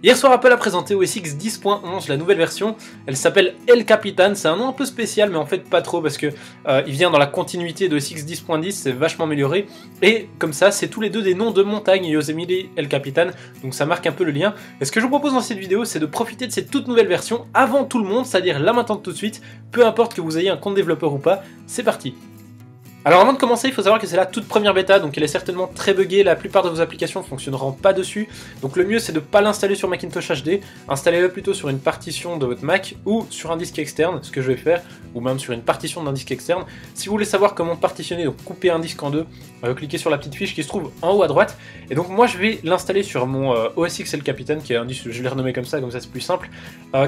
Hier soir, Apple a présenté OS X 10.11, la nouvelle version. Elle s'appelle El Capitan. C'est un nom un peu spécial, mais en fait pas trop, parce que il vient dans la continuité de OS X 10.10. C'est vachement amélioré. Et comme ça, c'est tous les deux des noms de montagnes, Yosemite et El Capitan. Donc ça marque un peu le lien. Et ce que je vous propose dans cette vidéo, c'est de profiter de cette toute nouvelle version avant tout le monde, c'est-à-dire là maintenant tout de suite. Peu importe que vous ayez un compte développeur ou pas, c'est parti. Alors avant de commencer, il faut savoir que c'est la toute première bêta, donc elle est certainement très buggée, la plupart de vos applications ne fonctionneront pas dessus, donc le mieux c'est de ne pas l'installer sur Macintosh HD, installez-le plutôt sur une partition de votre Mac ou sur un disque externe, ce que je vais faire, ou même sur une partition d'un disque externe. Si vous voulez savoir comment partitionner, donc couper un disque en deux, cliquez sur la petite fiche qui se trouve en haut à droite, et donc moi je vais l'installer sur mon OS X El Capitan, qui est un disque, je l'ai renommé comme ça c'est plus simple,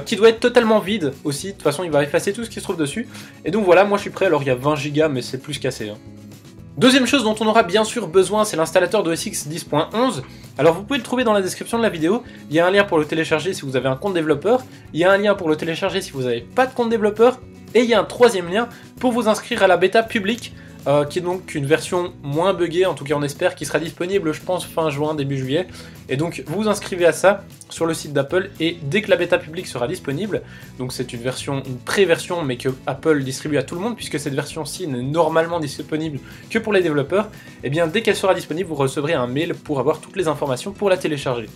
qui doit être totalement vide aussi, de toute façon il va effacer tout ce qui se trouve dessus, et donc voilà, moi je suis prêt, alors il y a 20 Go mais c'est plus qu'assez. Deuxième chose dont on aura bien sûr besoin, c'est l'installateur de OS X 10.11. Alors vous pouvez le trouver dans la description de la vidéo, il y a un lien pour le télécharger si vous avez un compte développeur, il y a un lien pour le télécharger si vous n'avez pas de compte développeur, et il y a un troisième lien pour vous inscrire à la bêta publique, qui est donc une version moins buggée, en tout cas on espère, qui sera disponible je pense fin juin, début juillet, et donc vous vous inscrivez à ça sur le site d'Apple, et dès que la bêta publique sera disponible, donc c'est une version, une pré-version, mais que Apple distribue à tout le monde, puisque cette version-ci n'est normalement disponible que pour les développeurs, et bien dès qu'elle sera disponible, vous recevrez un mail pour avoir toutes les informations pour la télécharger.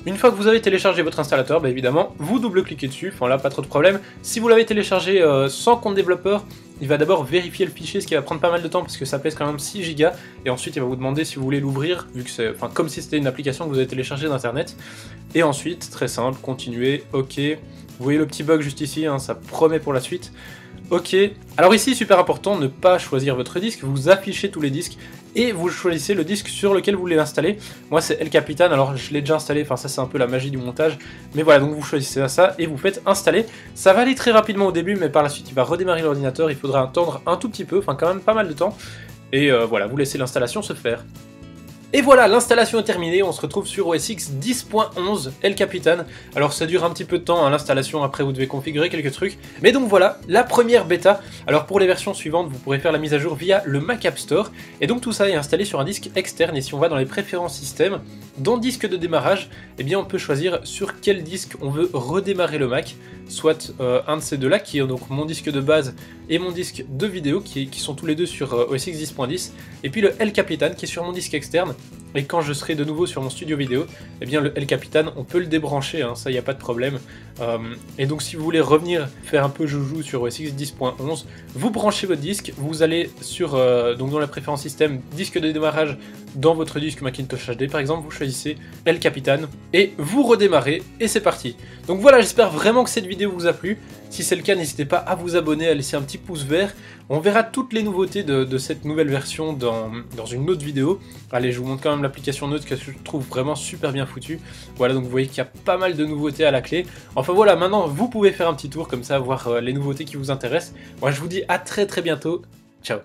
Une fois que vous avez téléchargé votre installateur, évidemment, vous double-cliquez dessus, enfin là pas trop de problème. Si vous l'avez téléchargé sans compte développeur, il va d'abord vérifier le fichier, ce qui va prendre pas mal de temps parce que ça pèse quand même 6 Go, et ensuite il va vous demander si vous voulez l'ouvrir, vu que c'est, enfin comme si c'était une application que vous avez téléchargée d'internet. Et ensuite, très simple, continuez, ok. Vous voyez le petit bug juste ici, ça promet pour la suite. Ok, alors ici, super important, ne pas choisir votre disque, vous affichez tous les disques et vous choisissez le disque sur lequel vous voulez l'installer. Moi c'est El Capitan, alors je l'ai déjà installé, enfin ça c'est un peu la magie du montage, mais voilà, donc vous choisissez ça et vous faites installer. Ça va aller très rapidement au début, mais par la suite il va redémarrer l'ordinateur, il faudra attendre un tout petit peu, enfin quand même pas mal de temps, et voilà, vous laissez l'installation se faire. Et voilà, l'installation est terminée, on se retrouve sur OS X 10.11 El Capitan. Alors ça dure un petit peu de temps, l'installation, après vous devez configurer quelques trucs. Mais donc voilà, la première bêta. Alors pour les versions suivantes, vous pourrez faire la mise à jour via le Mac App Store. Et donc tout ça est installé sur un disque externe. Et si on va dans les préférences système, dans disque de démarrage, eh bien on peut choisir sur quel disque on veut redémarrer le Mac. Soit un de ces deux-là, qui est donc mon disque de base et mon disque de vidéo, qui sont tous les deux sur OS X 10.10. Et puis le El Capitan, qui est sur mon disque externe. Et quand je serai de nouveau sur mon studio vidéo, eh bien le El Capitan, on peut le débrancher, ça y a pas de problème. Et donc si vous voulez revenir faire un peu joujou sur OS X 10.11, vous branchez votre disque, vous allez sur donc dans la préférence système, disque de démarrage dans votre disque Macintosh HD par exemple, vous choisissez El Capitan et vous redémarrez et c'est parti. Donc voilà, j'espère vraiment que cette vidéo vous a plu. Si c'est le cas, n'hésitez pas à vous abonner, à laisser un petit pouce vert. On verra toutes les nouveautés de cette nouvelle version dans une autre vidéo. Allez, je vous montre quand même l'application Note que je trouve vraiment super bien foutue. Voilà, donc vous voyez qu'il y a pas mal de nouveautés à la clé. Enfin voilà, maintenant vous pouvez faire un petit tour comme ça, voir les nouveautés qui vous intéressent. Moi je vous dis à très bientôt. Ciao.